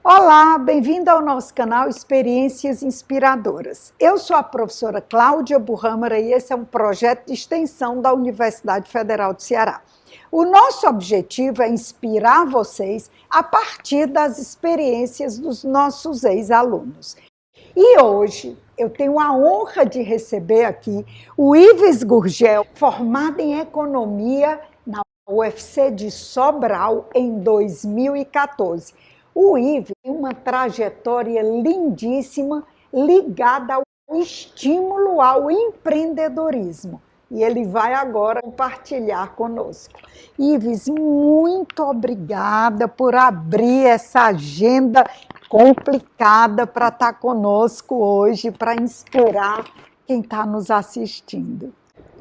Olá, bem-vindo ao nosso canal Experiências Inspiradoras. Eu sou a professora Cláudia Burrâmara e esse é um projeto de extensão da Universidade Federal do Ceará. O nosso objetivo é inspirar vocês a partir das experiências dos nossos ex-alunos. E hoje eu tenho a honra de receber aqui o Ives Gurgel, formado em Economia na UFC de Sobral em 2014. O Ives tem uma trajetória lindíssima ligada ao estímulo ao empreendedorismo. E ele vai agora compartilhar conosco. Ives, muito obrigada por abrir essa agenda complicada para estar conosco hoje, para inspirar quem está nos assistindo.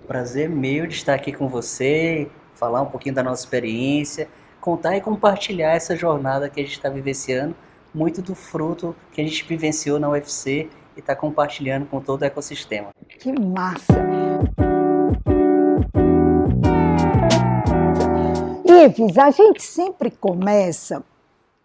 Prazer meu de estar aqui com você, falar um pouquinho da nossa experiência, contar e compartilhar essa jornada que a gente está vivenciando, muito do fruto que a gente vivenciou na UFC e está compartilhando com todo o ecossistema. Que massa! Ives, a gente sempre começa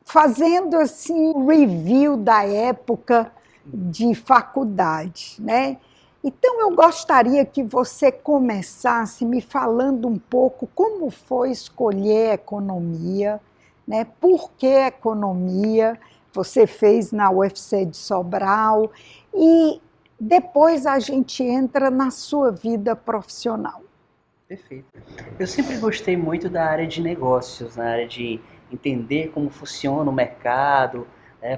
fazendo assim um review da época de faculdade, né? Então eu gostaria que você começasse me falando um pouco como foi escolher economia, né? Por que economia você fez na UFC de Sobral e depois a gente entra na sua vida profissional. Perfeito. Eu sempre gostei muito da área de negócios, na área de entender como funciona o mercado,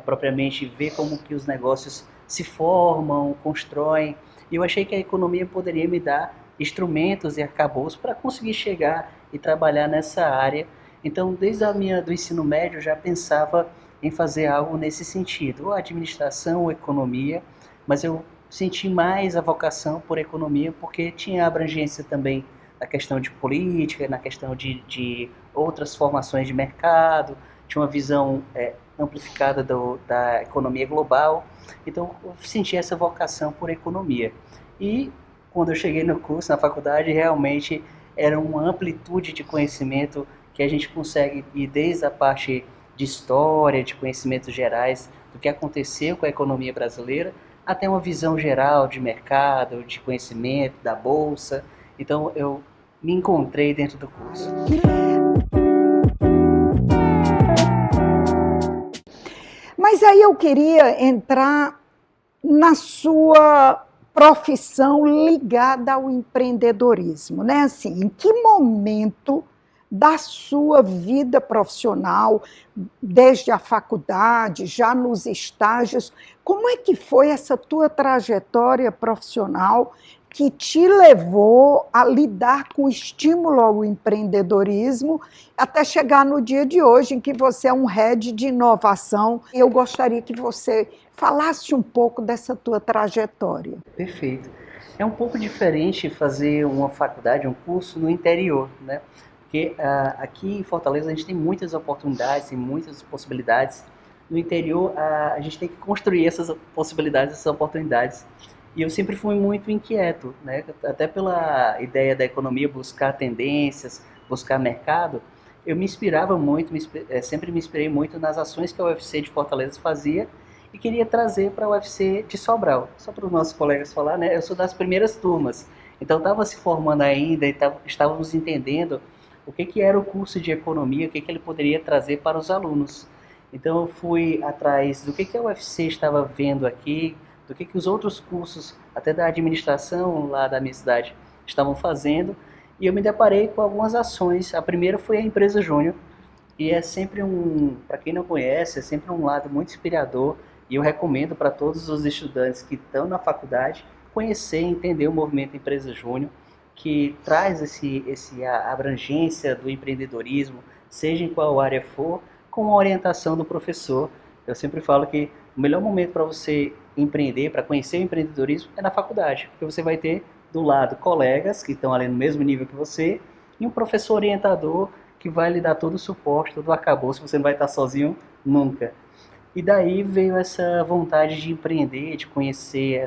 propriamente ver como que os negócios se formam, constroem. E eu achei que a economia poderia me dar instrumentos e arcabouços para conseguir chegar e trabalhar nessa área. Então, desde do ensino médio, eu já pensava em fazer algo nesse sentido, ou administração ou economia, mas eu senti mais a vocação por economia porque tinha abrangência também na questão de política, na questão de outras formações de mercado, tinha uma visão amplificada da economia global, então eu senti essa vocação por economia. E quando eu cheguei no curso, na faculdade, realmente era uma amplitude de conhecimento que a gente consegue ir desde a parte de história, de conhecimentos gerais do que aconteceu com a economia brasileira, até uma visão geral de mercado, de conhecimento, da bolsa. Então eu me encontrei dentro do curso. Mas aí eu queria entrar na sua profissão ligada ao empreendedorismo, né? Assim, em que momento da sua vida profissional, desde a faculdade, já nos estágios, como é que foi essa tua trajetória profissional que te levou a lidar com o estímulo ao empreendedorismo até chegar no dia de hoje, em que você é um head de inovação? Eu gostaria que você falasse um pouco dessa tua trajetória. Perfeito. É um pouco diferente fazer uma faculdade, um curso no interior, né? Porque aqui em Fortaleza a gente tem muitas oportunidades, tem muitas possibilidades. No interior a gente tem que construir essas possibilidades, essas oportunidades. E eu sempre fui muito inquieto, né? Até pela ideia da economia, buscar tendências, buscar mercado, eu me inspirava muito, sempre me inspirei muito nas ações que a UFC de Fortaleza fazia e queria trazer para a UFC de Sobral. Só para os nossos colegas falar, né? Eu sou das primeiras turmas, então estava se formando ainda e estávamos entendendo o que era o curso de economia, o que ele poderia trazer para os alunos. Então eu fui atrás do que a UFC estava vendo aqui, do que os outros cursos, até da administração lá da minha cidade, estavam fazendo, e eu me deparei com algumas ações. A primeira foi a Empresa Júnior, e é sempre para quem não conhece, é sempre um lado muito inspirador, e eu recomendo para todos os estudantes que estão na faculdade conhecer e entender o movimento Empresa Júnior, que traz a abrangência do empreendedorismo, seja em qual área for, com a orientação do professor. Eu sempre falo que o melhor momento para você empreender, para conhecer o empreendedorismo, é na faculdade, porque você vai ter do lado colegas que estão ali no mesmo nível que você e um professor orientador que vai lhe dar todo o suporte, todo o arcabouço, você não vai estar sozinho nunca. E daí veio essa vontade de empreender, de conhecer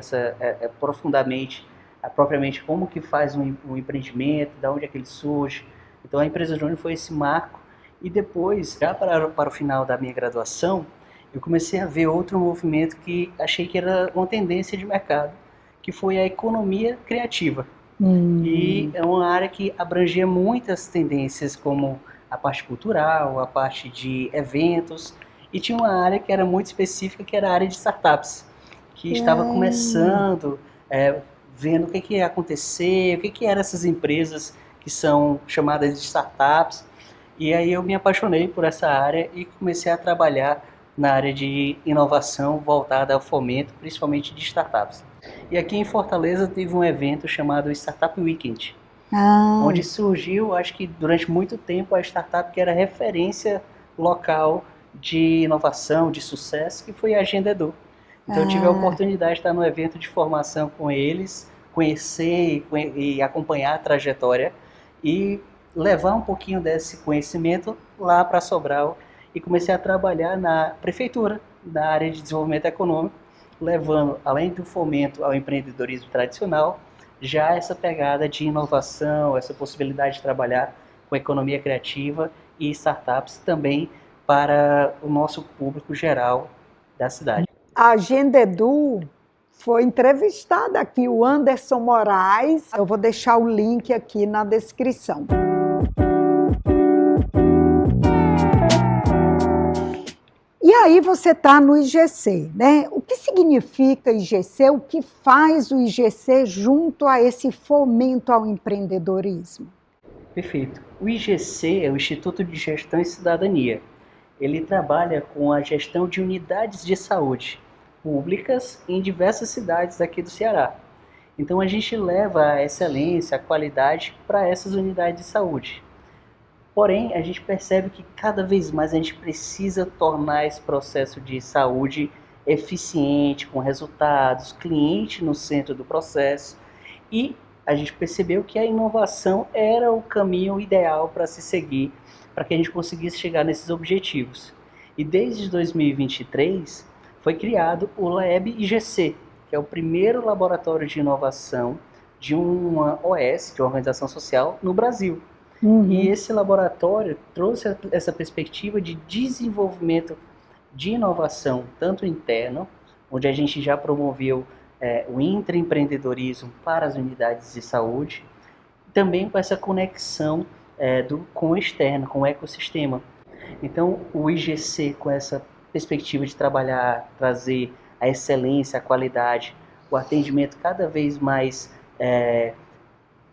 profundamente, propriamente como que faz um empreendimento, de onde é que ele surge. Então a Empresa Júnior foi esse marco. E depois, já para o final da minha graduação, eu comecei a ver outro movimento que achei que era uma tendência de mercado, que foi a economia criativa. E é uma área que abrangia muitas tendências, como a parte cultural, a parte de eventos, e tinha uma área que era muito específica, que era a área de startups, que estava começando, vendo o que ia acontecer, o que eram essas empresas que são chamadas de startups. E aí eu me apaixonei por essa área e comecei a trabalhar na área de inovação voltada ao fomento, principalmente de startups. E aqui em Fortaleza teve um evento chamado Startup Weekend, onde surgiu, acho que durante muito tempo, a startup que era referência local de inovação, de sucesso, que foi a Agenda Edu. Então eu tive a oportunidade de estar no evento de formação com eles, conhecer e acompanhar a trajetória e levar um pouquinho desse conhecimento lá para Sobral, e comecei a trabalhar na prefeitura, na área de desenvolvimento econômico, levando, além do fomento ao empreendedorismo tradicional, já essa pegada de inovação, essa possibilidade de trabalhar com economia criativa e startups também para o nosso público geral da cidade. A Agenda Edu foi entrevistada aqui, o Anderson Moraes. Eu vou deixar o link aqui na descrição. E aí você está no IGC, né? O que significa IGC? O que faz o IGC junto a esse fomento ao empreendedorismo? Perfeito. O IGC é o Instituto de Gestão e Cidadania. Ele trabalha com a gestão de unidades de saúde públicas em diversas cidades aqui do Ceará. Então a gente leva a excelência, a qualidade para essas unidades de saúde. Porém, a gente percebe que cada vez mais a gente precisa tornar esse processo de saúde eficiente, com resultados, cliente no centro do processo, e a gente percebeu que a inovação era o caminho ideal para se seguir, para que a gente conseguisse chegar nesses objetivos. E desde 2023 foi criado o LAB IGC, que é o primeiro laboratório de inovação de uma OS, de uma organização social, no Brasil. E esse laboratório trouxe essa perspectiva de desenvolvimento de inovação, tanto interno, onde a gente já promoveu o intraempreendedorismo para as unidades de saúde, também com essa conexão com o externo, com o ecossistema. Então, o IGC, com essa perspectiva de trabalhar, trazer a excelência, a qualidade, o atendimento cada vez mais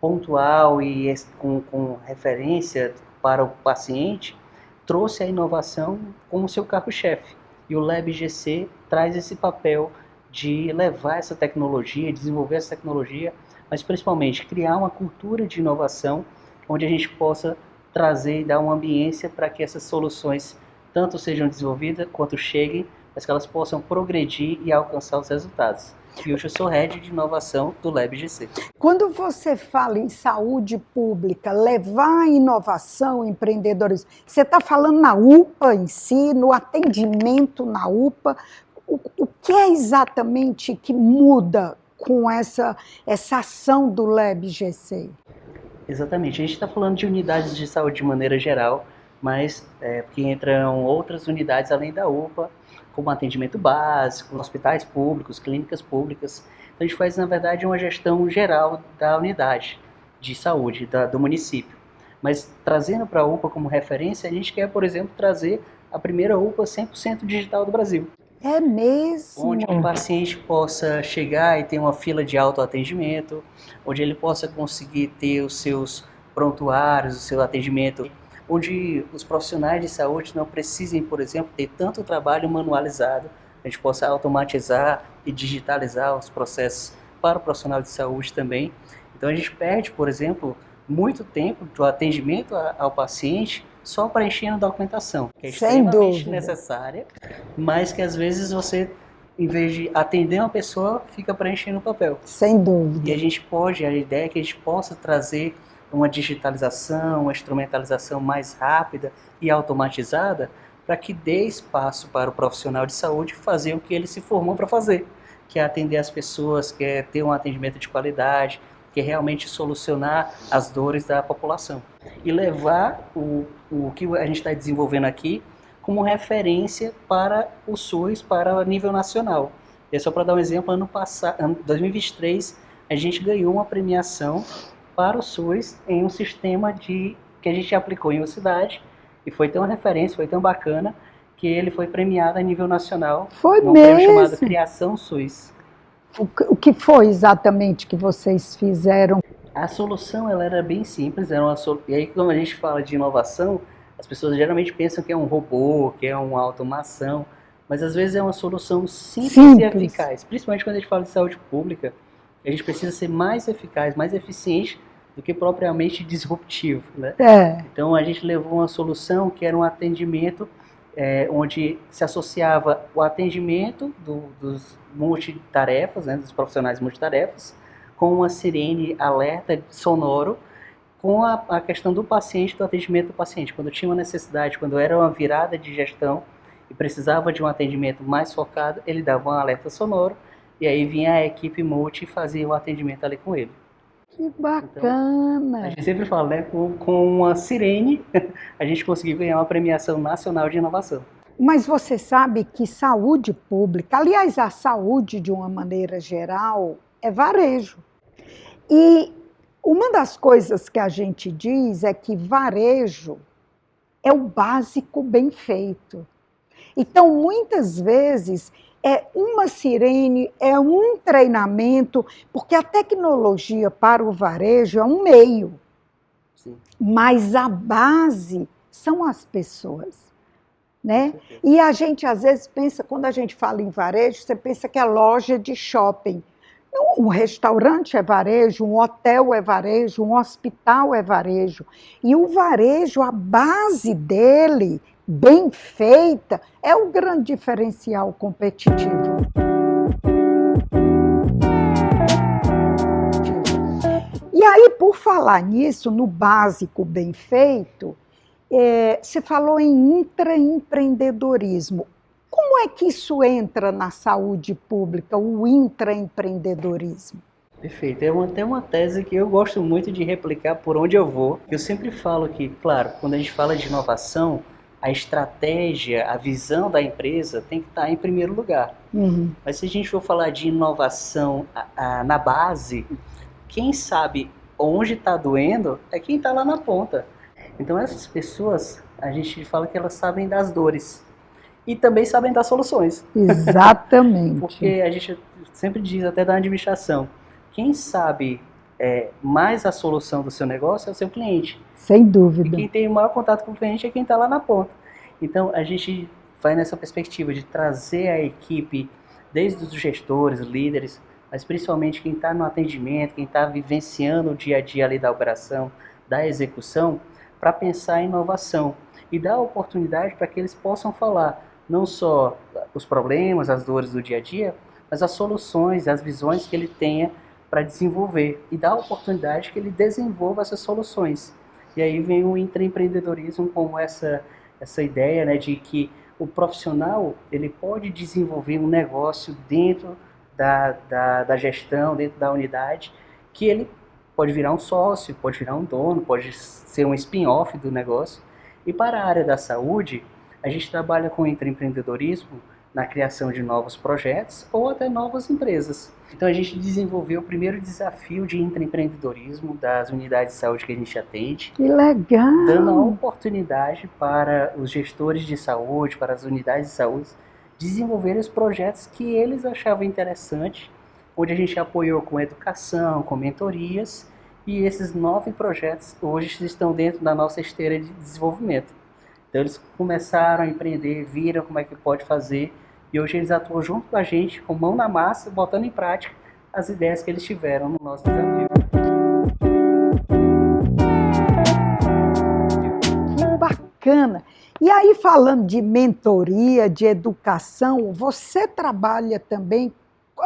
pontual e com referência para o paciente, trouxe a inovação como seu carro-chefe. E o LAB IGC traz esse papel de levar essa tecnologia, desenvolver essa tecnologia, mas principalmente criar uma cultura de inovação onde a gente possa trazer e dar uma ambiência para que essas soluções tanto sejam desenvolvidas quanto cheguem, mas que elas possam progredir e alcançar os resultados. E hoje eu sou Head de Inovação do LAB IGC. Quando você fala em saúde pública, levar a inovação, empreendedorismo, você está falando na UPA em si, no atendimento na UPA. O que é exatamente que muda com essa ação do LAB IGC? Exatamente, a gente está falando de unidades de saúde de maneira geral, mas porque entram outras unidades além da UPA, como atendimento básico, hospitais públicos, clínicas públicas. Então a gente faz, na verdade, uma gestão geral da unidade de saúde do município. Mas trazendo para a UPA como referência, a gente quer, por exemplo, trazer a primeira UPA 100% digital do Brasil. É mesmo? Onde o paciente possa chegar e ter uma fila de autoatendimento, onde ele possa conseguir ter os seus prontuários, o seu atendimento, onde os profissionais de saúde não precisem, por exemplo, ter tanto trabalho manualizado, a gente possa automatizar e digitalizar os processos para o profissional de saúde também. Então a gente perde, por exemplo, muito tempo do atendimento ao paciente só preenchendo documentação, que é extremamente necessária, mas que às vezes você, em vez de atender uma pessoa, fica preenchendo o papel. Sem dúvida. E a ideia é que a gente possa trazer uma digitalização, uma instrumentalização mais rápida e automatizada, para que dê espaço para o profissional de saúde fazer o que ele se formou para fazer, que é atender as pessoas, que é ter um atendimento de qualidade, que é realmente solucionar as dores da população. E levar o que a gente está desenvolvendo aqui como referência para o SUS, para nível nacional. E só para dar um exemplo, ano passado, 2023, a gente ganhou uma premiação para o SUS em um sistema que a gente aplicou em uma cidade, e foi tão referência, foi tão bacana, que ele foi premiado a nível nacional. Foi num mesmo? prêmio chamado Criação SUS. O que foi exatamente que vocês fizeram? A solução ela era bem simples, e aí quando a gente fala de inovação, as pessoas geralmente pensam que é um robô, que é uma automação, mas às vezes é uma solução simples e eficaz. Principalmente quando a gente fala de saúde pública, a gente precisa ser mais eficaz, mais eficiente do que propriamente disruptivo, né? Então a gente levou uma solução que era um atendimento onde se associava o atendimento dos multitarefas, né, dos profissionais multitarefas, com uma sirene alerta sonoro, com a questão do paciente, do atendimento do paciente. Quando tinha uma necessidade, quando era uma virada de gestão e precisava de um atendimento mais focado, ele dava um alerta sonoro e aí vinha a equipe multi e fazia o atendimento ali com ele. Que bacana! Então, a gente sempre fala, né, com uma sirene, a gente conseguiu ganhar uma premiação nacional de inovação. Mas você sabe que saúde pública, aliás, a saúde de uma maneira geral, é varejo. E uma das coisas que a gente diz é que varejo é o básico bem feito. Então, muitas vezes, é uma sirene, é um treinamento, porque a tecnologia para o varejo é um meio. Sim. Mas a base são as pessoas. Né? E a gente às vezes pensa, quando a gente fala em varejo, você pensa que é loja de shopping. Um restaurante é varejo, um hotel é varejo, um hospital é varejo. E o varejo, a base dele, bem feita, é o grande diferencial competitivo. E aí, por falar nisso, no básico bem feito, você falou em intraempreendedorismo. Como é que isso entra na saúde pública, o intraempreendedorismo? Perfeito. Tem uma tese que eu gosto muito de replicar por onde eu vou. Eu sempre falo que, claro, quando a gente fala de inovação, a estratégia, a visão da empresa tem que estar em primeiro lugar. Uhum. Mas se a gente for falar de inovação na base, quem sabe onde está doendo é quem está lá na ponta. Então essas pessoas, a gente fala que elas sabem das dores e também sabem das soluções. Exatamente. Porque a gente sempre diz, até da administração, quem sabe mais a solução do seu negócio é o seu cliente. Sem dúvida. E quem tem o maior contato com o cliente é quem está lá na ponta. Então a gente vai nessa perspectiva de trazer a equipe, desde os gestores, líderes, mas principalmente quem está no atendimento, quem está vivenciando o dia a dia ali da operação, da execução, para pensar em inovação e dar oportunidade para que eles possam falar não só os problemas, as dores do dia a dia, mas as soluções, as visões que ele tenha para desenvolver e dar oportunidade que ele desenvolva essas soluções. E aí vem o intraempreendedorismo como essa ideia, né, de que o profissional ele pode desenvolver um negócio dentro da gestão, dentro da unidade, que ele pode virar um sócio, pode virar um dono, pode ser um spin-off do negócio. E para a área da saúde, a gente trabalha com intraempreendedorismo na criação de novos projetos ou até novas empresas. Então a gente desenvolveu o primeiro desafio de intraempreendedorismo das unidades de saúde que a gente atende. Que legal! Dando a oportunidade para os gestores de saúde, para as unidades de saúde, desenvolverem os projetos que eles achavam interessantes, onde a gente apoiou com educação, com mentorias, e esses 9 projetos hoje estão dentro da nossa esteira de desenvolvimento. Então eles começaram a empreender, viram como é que pode fazer, e hoje eles atuam junto com a gente, com mão na massa, botando em prática as ideias que eles tiveram no nosso desafio. Que bacana! E aí, falando de mentoria, de educação, você trabalha também,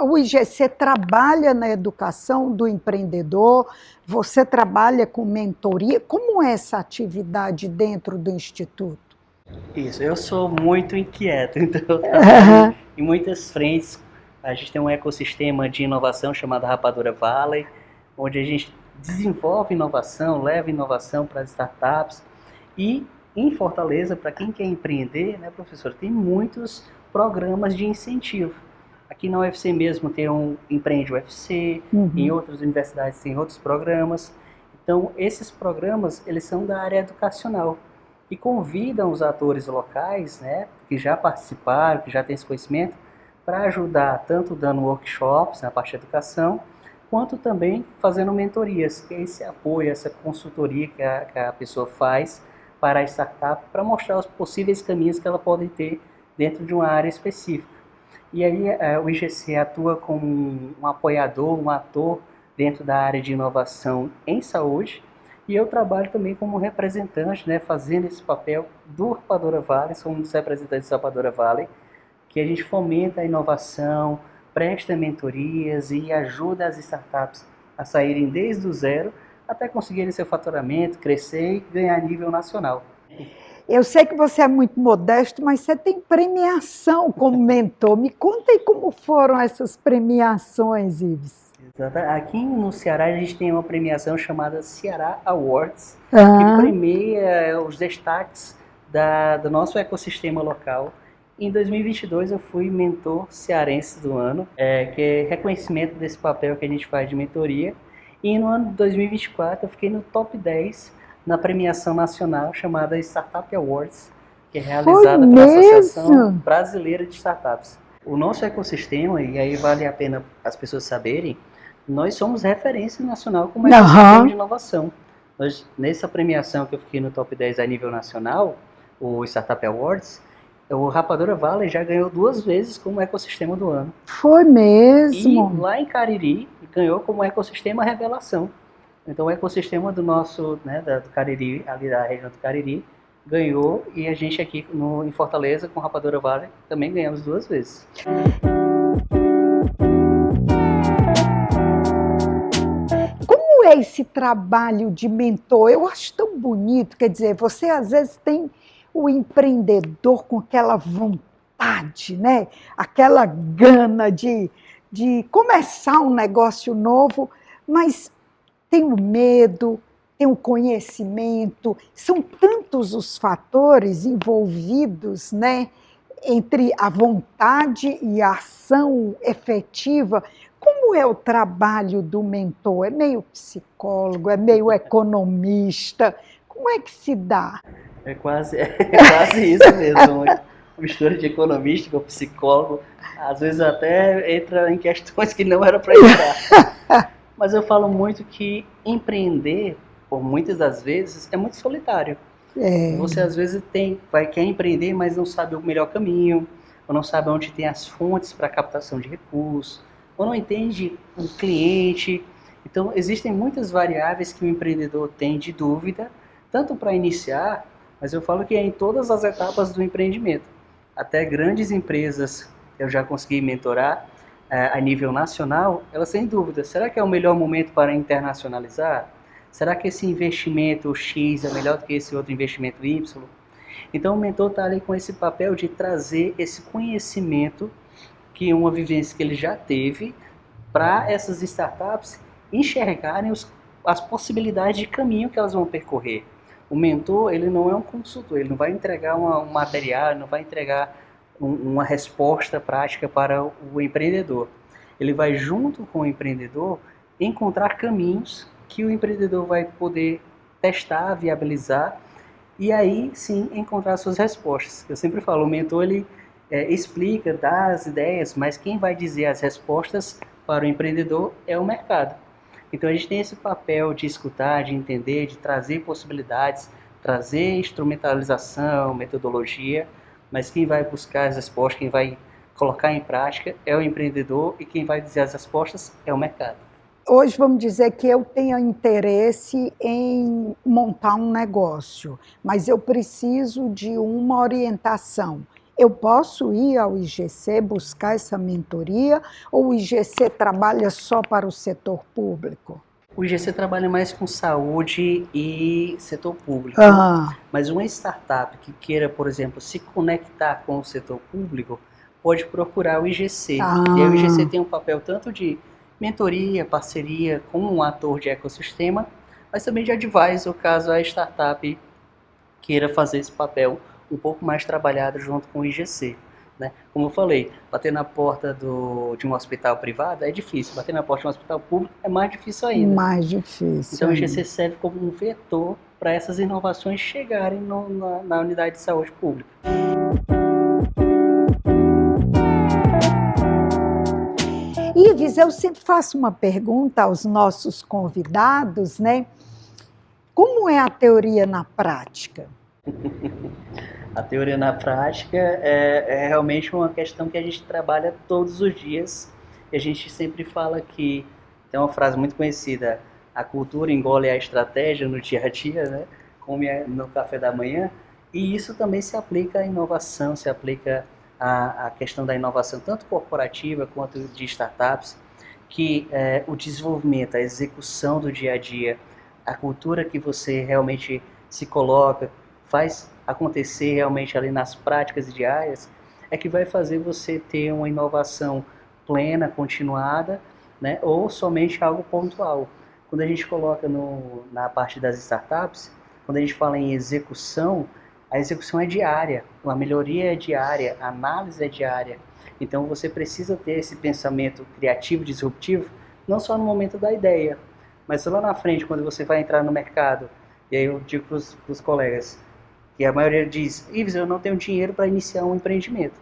o IGC trabalha na educação do empreendedor, você trabalha com mentoria. Como é essa atividade dentro do Instituto? Isso, eu sou muito inquieto, então eu trabalho em muitas frentes. A gente tem um ecossistema de inovação chamado Rapadura Valley, onde a gente desenvolve inovação, leva inovação para as startups, e Em Fortaleza, para quem quer empreender, né, professor, tem muitos programas de incentivo. Aqui na UFC mesmo tem um Empreende UFC, em outras universidades tem outros programas. Então, esses programas, eles são da área educacional e convidam os atores locais, né, que já participaram, que já têm esse conhecimento, para ajudar, tanto dando workshops na parte de educação, quanto também fazendo mentorias, que é esse apoio, essa consultoria que a pessoa faz para a startup, para mostrar os possíveis caminhos que ela pode ter dentro de uma área específica. E aí o IGC atua como um apoiador, um ator dentro da área de inovação em saúde, e eu trabalho também como representante, né, fazendo esse papel do Rapadura Valley, sou um dos representantes do Rapadura Valley, que a gente fomenta a inovação, presta mentorias e ajuda as startups a saírem desde o zero até conseguirem seu faturamento, crescer e ganhar nível nacional. Eu sei que você é muito modesto, mas você tem premiação como mentor. Me conta aí como foram essas premiações, Ives. Aqui no Ceará a gente tem uma premiação chamada Ceará Awards, que premia os destaques do nosso ecossistema local. Em 2022 eu fui mentor cearense do ano, que é reconhecimento desse papel que a gente faz de mentoria. E no ano de 2024 eu fiquei no top 10 na premiação nacional chamada Startup Awards, que é realizada pela Associação Brasileira de Startups. O nosso ecossistema, e aí vale a pena as pessoas saberem, nós somos referência nacional como ecossistema de inovação. Nessa premiação que eu fiquei no top 10 a nível nacional, o Startup Awards, o Rapadura Valley já ganhou 2 vezes como ecossistema do ano. Foi mesmo? E lá em Cariri, ganhou como ecossistema revelação. Então o ecossistema do nosso, né, do Cariri, ali da região do Cariri, ganhou, e a gente aqui em Fortaleza, com Rapadura Valley, também ganhamos 2 vezes. Como é esse trabalho de mentor? Eu acho tão bonito, quer dizer, você às vezes tem o empreendedor com aquela vontade, né? Aquela gana de começar um negócio novo, mas tem o medo, tem o conhecimento, são tantos os fatores envolvidos, né, entre a vontade e a ação efetiva. Como é o trabalho do mentor? É meio psicólogo, é meio economista? Como é que se dá? É quase isso mesmo, uma mistura de economista com psicólogo, às vezes até entra em questões que não era para entrar. Mas eu falo muito que empreender, por muitas das vezes, é muito solitário. Você às vezes quer empreender, mas não sabe o melhor caminho, ou não sabe onde tem as fontes para captação de recursos, ou não entende o cliente. Então existem muitas variáveis que o empreendedor tem de dúvida, tanto para iniciar, mas eu falo que é em todas as etapas do empreendimento. Até grandes empresas que eu já consegui mentorar, a nível nacional, elas têm dúvida, será que é o melhor momento para internacionalizar? Será que esse investimento X é melhor do que esse outro investimento Y? Então o mentor está ali com esse papel de trazer esse conhecimento, que é uma vivência que ele já teve, para essas startups enxergarem as possibilidades de caminho que elas vão percorrer. O mentor, ele não é um consultor, ele não vai entregar um material, ele não vai entregar uma resposta prática para o empreendedor. Ele vai, junto com o empreendedor, encontrar caminhos que o empreendedor vai poder testar, viabilizar, e aí sim encontrar suas respostas. Eu sempre falo, o mentor ele explica, dá as ideias, mas quem vai dizer as respostas para o empreendedor é o mercado. Então a gente tem esse papel de escutar, de entender, de trazer possibilidades, trazer instrumentalização, metodologia, mas quem vai buscar as respostas, quem vai colocar em prática é o empreendedor, e quem vai dizer as respostas é o mercado. Hoje vamos dizer que eu tenho interesse em montar um negócio, mas eu preciso de uma orientação. Eu posso ir ao IGC buscar essa mentoria, ou o IGC trabalha só para o setor público? O IGC trabalha mais com saúde e setor público, mas uma startup que queira, por exemplo, se conectar com o setor público, pode procurar o IGC. E aí o IGC tem um papel tanto de mentoria, parceria com um ator de ecossistema, mas também de advisor, caso a startup queira fazer esse papel um pouco mais trabalhado junto com o IGC. Né? Como eu falei, bater na porta de um hospital privado é difícil, bater na porta de um hospital público é mais difícil ainda. Mais difícil. Então o IGC serve como um vetor para essas inovações chegarem na unidade de saúde pública. Ives, eu sempre faço uma pergunta aos nossos convidados, né? Como é a teoria na prática? A teoria na prática é realmente uma questão que a gente trabalha todos os dias. E a gente sempre fala que, tem uma frase muito conhecida, a cultura engole a estratégia no dia a dia, né? Come no café da manhã. E isso também se aplica à inovação, se aplica à questão da inovação, tanto corporativa quanto de startups, que o desenvolvimento, a execução do dia a dia, a cultura que você realmente se coloca, faz acontecer realmente ali nas práticas diárias, é que vai fazer você ter uma inovação plena, continuada, né, ou somente algo pontual. Quando a gente coloca na parte das startups, quando a gente fala em execução, a execução é diária, a melhoria é diária, a análise é diária. Então você precisa ter esse pensamento criativo, disruptivo, não só no momento da ideia, mas lá na frente, quando você vai entrar no mercado. E aí eu digo para os colegas, que a maioria diz, Ives, eu não tenho dinheiro para iniciar um empreendimento.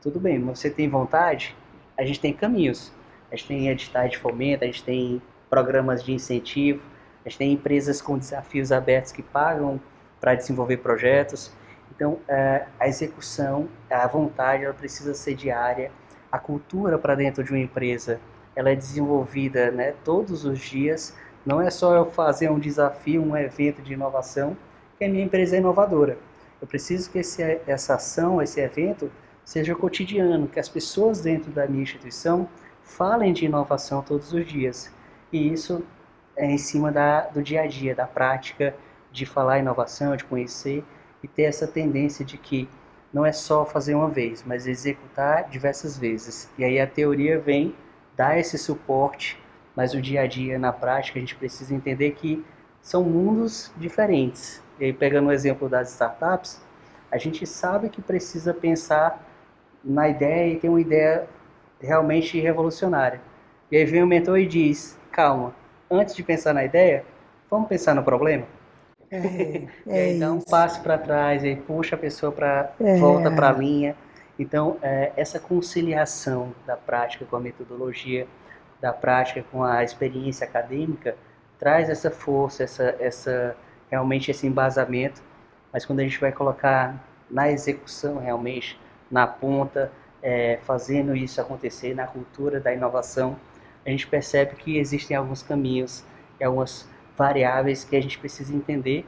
Tudo bem, mas você tem vontade? A gente tem caminhos. A gente tem editais de fomento, a gente tem programas de incentivo, a gente tem empresas com desafios abertos que pagam para desenvolver projetos. Então, a execução, a vontade, ela precisa ser diária. A cultura para dentro de uma empresa, ela é desenvolvida, né, todos os dias. Não é só eu fazer um desafio, um evento de inovação, que a minha empresa é inovadora. Eu preciso que essa ação, esse evento, seja cotidiano, que as pessoas dentro da minha instituição falem de inovação todos os dias. E isso é em cima do dia a dia, da prática, de falar inovação, de conhecer e ter essa tendência de que não é só fazer uma vez, mas executar diversas vezes. E aí a teoria vem dar esse suporte, mas o dia a dia, na prática, a gente precisa entender que são mundos diferentes. E aí, pegando o exemplo das startups, a gente sabe que precisa pensar na ideia e ter uma ideia realmente revolucionária. E aí vem o mentor e diz, calma, antes de pensar na ideia, vamos pensar no problema? E aí dá um passo para trás, e aí puxa a pessoa volta para a linha. Então, essa conciliação da prática com a metodologia, da prática com a experiência acadêmica, traz essa força, realmente esse embasamento. Mas quando a gente vai colocar na execução realmente, na ponta, fazendo isso acontecer, na cultura da inovação, a gente percebe que existem alguns caminhos e algumas variáveis que a gente precisa entender,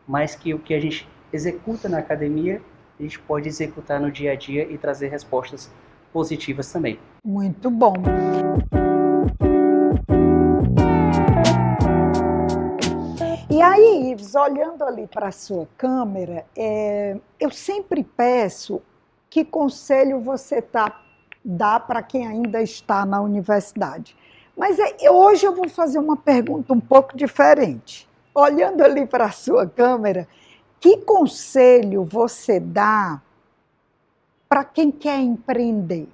mas que o que a gente executa na academia, a gente pode executar no dia a dia e trazer respostas positivas também. Muito bom. E aí, Ives, olhando ali para a sua câmera, eu sempre peço que conselho você dá para quem ainda está na universidade. Mas hoje eu vou fazer uma pergunta um pouco diferente. Olhando ali para a sua câmera, que conselho você dá para quem quer empreender?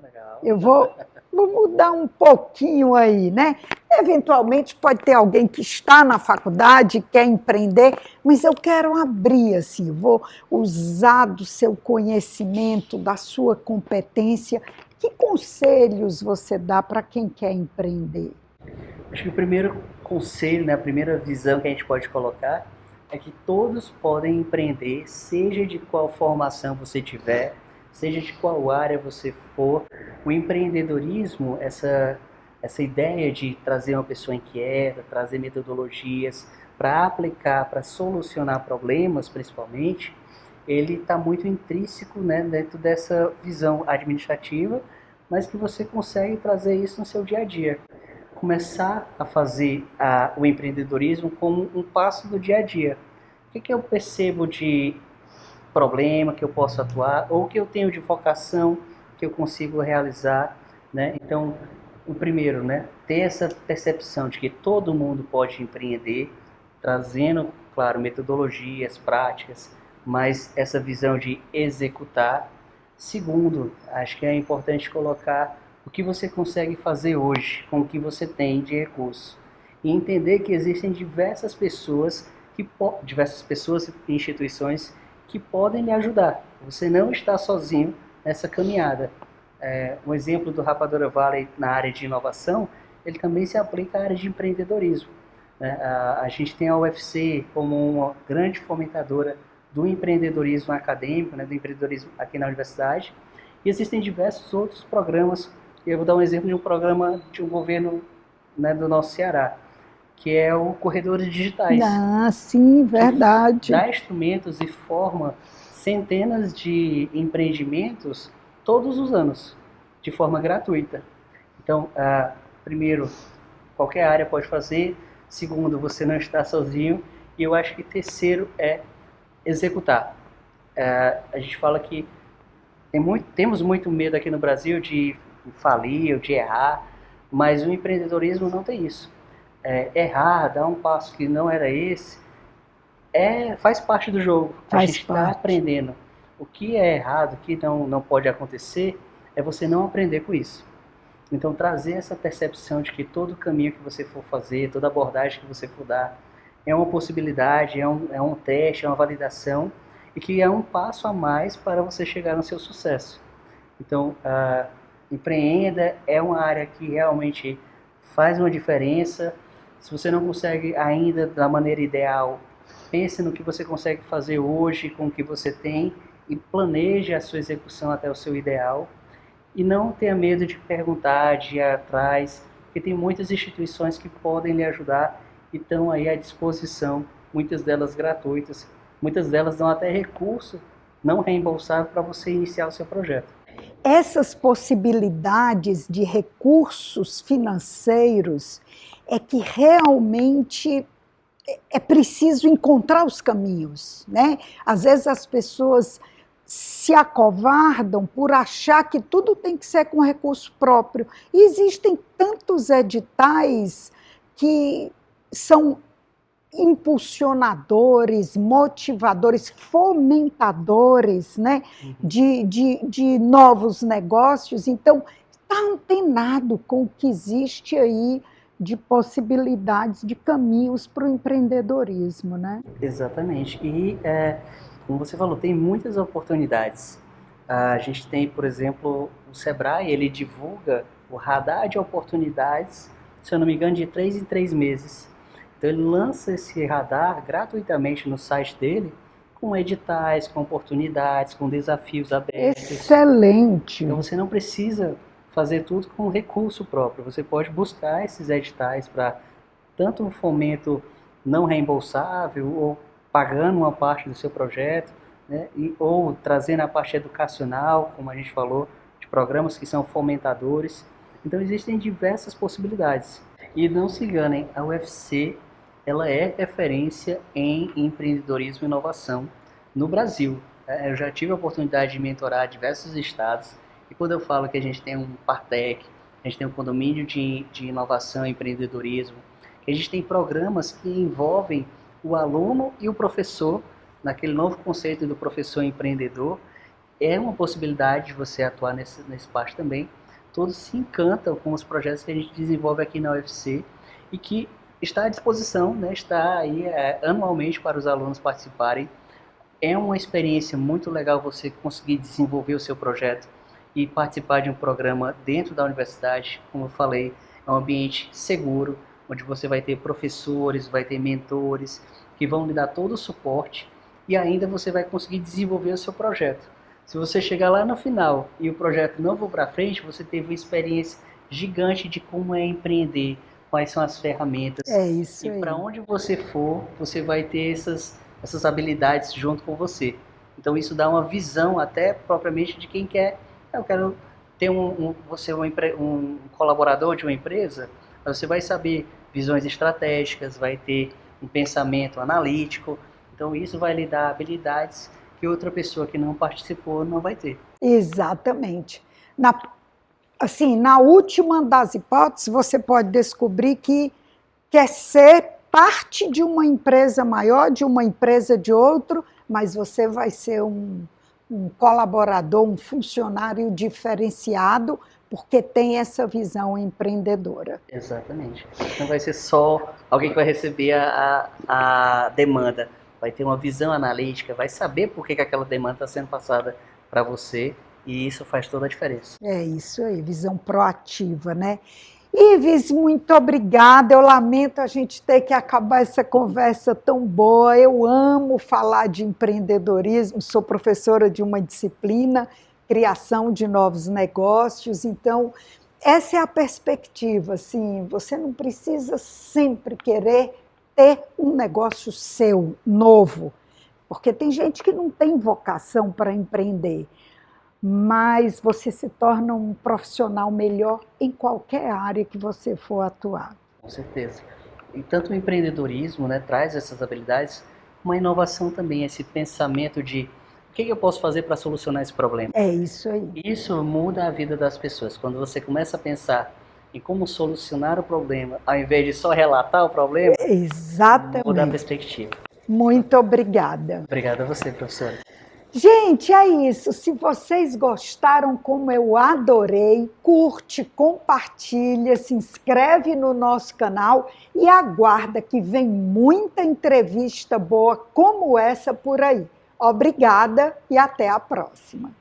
Legal. Eu vou mudar um pouquinho aí, né? Eventualmente pode ter alguém que está na faculdade, quer empreender, mas eu quero abrir assim, vou usar do seu conhecimento, da sua competência. Que conselhos você dá para quem quer empreender? Acho que o primeiro conselho, né, a primeira visão que a gente pode colocar é que todos podem empreender, seja de qual formação você tiver, seja de qual área você for. O empreendedorismo, essa ideia de trazer uma pessoa inquieta, trazer metodologias para aplicar, para solucionar problemas, principalmente, ele está muito intrínseco, né, dentro dessa visão administrativa, mas que você consegue trazer isso no seu dia a dia. Começar a fazer o empreendedorismo como um passo do dia a dia. O que eu percebo de problema que eu posso atuar, ou que eu tenho de vocação que eu consigo realizar, né? Então, o primeiro, né, ter essa percepção de que todo mundo pode empreender, trazendo, claro, metodologias, práticas, mas essa visão de executar. Segundo, acho que é importante colocar o que você consegue fazer hoje com o que você tem de recurso. E entender que existem diversas pessoas e instituições que podem lhe ajudar. Você não está sozinho nessa caminhada. Um exemplo do Rapadura Valley na área de inovação, ele também se aplica à área de empreendedorismo. A gente tem a UFC como uma grande fomentadora do empreendedorismo acadêmico, do empreendedorismo aqui na universidade, e existem diversos outros programas. Eu vou dar um exemplo de um programa de um governo do nosso Ceará, que é o Corredores Digitais. Ah, sim, verdade. Dá instrumentos e forma centenas de empreendimentos todos os anos, de forma gratuita. Então, primeiro, qualquer área pode fazer. Segundo, você não está sozinho. E eu acho que terceiro é executar. A gente fala que temos muito medo aqui no Brasil de falir ou de errar, mas o empreendedorismo não tem isso. Errar, dar um passo que não era esse, faz parte do jogo. A gente está aprendendo. O que é errado, o que não pode acontecer, é você não aprender com isso. Então, trazer essa percepção de que todo caminho que você for fazer, toda abordagem que você for dar, é uma possibilidade, é um teste, é uma validação, e que é um passo a mais para você chegar no seu sucesso. Então, empreenda é uma área que realmente faz uma diferença. Se você não consegue ainda da maneira ideal, pense no que você consegue fazer hoje com o que você tem e planeje a sua execução até o seu ideal. E não tenha medo de perguntar, de ir atrás, porque tem muitas instituições que podem lhe ajudar e estão aí à disposição, muitas delas gratuitas, muitas delas dão até recurso não reembolsável para você iniciar o seu projeto. Essas possibilidades de recursos financeiros é que realmente é preciso encontrar os caminhos, né? Às vezes as pessoas se acovardam por achar que tudo tem que ser com recurso próprio. E existem tantos editais que são impulsionadores, motivadores, fomentadores, né, de novos negócios. Então, está antenado com o que existe aí de possibilidades, de caminhos para o empreendedorismo, né? Exatamente. E, como você falou, tem muitas oportunidades. A gente tem, por exemplo, o Sebrae, ele divulga o radar de oportunidades, se eu não me engano, de 3 em 3 meses. Então ele lança esse radar gratuitamente no site dele, com editais, com oportunidades, com desafios abertos. Excelente! Então você não precisa fazer tudo com recurso próprio. Você pode buscar esses editais para tanto um fomento não reembolsável ou pagando uma parte do seu projeto, né, ou trazendo a parte educacional, como a gente falou, de programas que são fomentadores. Então existem diversas possibilidades. E não se enganem, a UFC ela é referência em empreendedorismo e inovação no Brasil. Eu já tive a oportunidade de mentorar diversos estados, e quando eu falo que a gente tem um Partec, a gente tem um condomínio de inovação e empreendedorismo, que a gente tem programas que envolvem o aluno e o professor, naquele novo conceito do professor empreendedor, é uma possibilidade de você atuar nesse parte também. Todos se encantam com os projetos que a gente desenvolve aqui na UFC e que está à disposição, né, está aí anualmente para os alunos participarem. É uma experiência muito legal você conseguir desenvolver o seu projeto e participar de um programa dentro da universidade. Como eu falei, é um ambiente seguro, onde você vai ter professores, vai ter mentores, que vão lhe dar todo o suporte e ainda você vai conseguir desenvolver o seu projeto. Se você chegar lá no final e o projeto não for para frente, você teve uma experiência gigante de como é empreender, quais são as ferramentas. É isso aí. E para onde você for, você vai ter essas habilidades junto com você. Então isso dá uma visão até propriamente de quem quer. Eu quero ter você um colaborador de uma empresa, você vai saber visões estratégicas, vai ter um pensamento analítico. Então isso vai lhe dar habilidades que outra pessoa que não participou não vai ter. Exatamente. Na última das hipóteses, você pode descobrir que quer ser parte de uma empresa maior, de uma empresa de outro, mas você vai ser um colaborador, um funcionário diferenciado, porque tem essa visão empreendedora. Exatamente. Não vai ser só alguém que vai receber a demanda, vai ter uma visão analítica, vai saber por que aquela demanda está sendo passada para você, e isso faz toda a diferença. É isso aí, visão proativa, né? Ives, muito obrigada. Eu lamento a gente ter que acabar essa conversa tão boa. Eu amo falar de empreendedorismo, sou professora de uma disciplina, criação de novos negócios, então essa é a perspectiva, assim, você não precisa sempre querer ter um negócio seu, novo, porque tem gente que não tem vocação para empreender, mas você se torna um profissional melhor em qualquer área que você for atuar. Com certeza. E tanto o empreendedorismo, né, traz essas habilidades, uma inovação também, esse pensamento de o que eu posso fazer para solucionar esse problema. É isso aí. Isso muda a vida das pessoas. Quando você começa a pensar em como solucionar o problema, ao invés de só relatar o problema, exatamente, muda a perspectiva. Muito obrigada. Obrigado a você, professora. Gente, é isso. Se vocês gostaram, como eu adorei, curte, compartilha, se inscreve no nosso canal e aguarda que vem muita entrevista boa como essa por aí. Obrigada e até a próxima.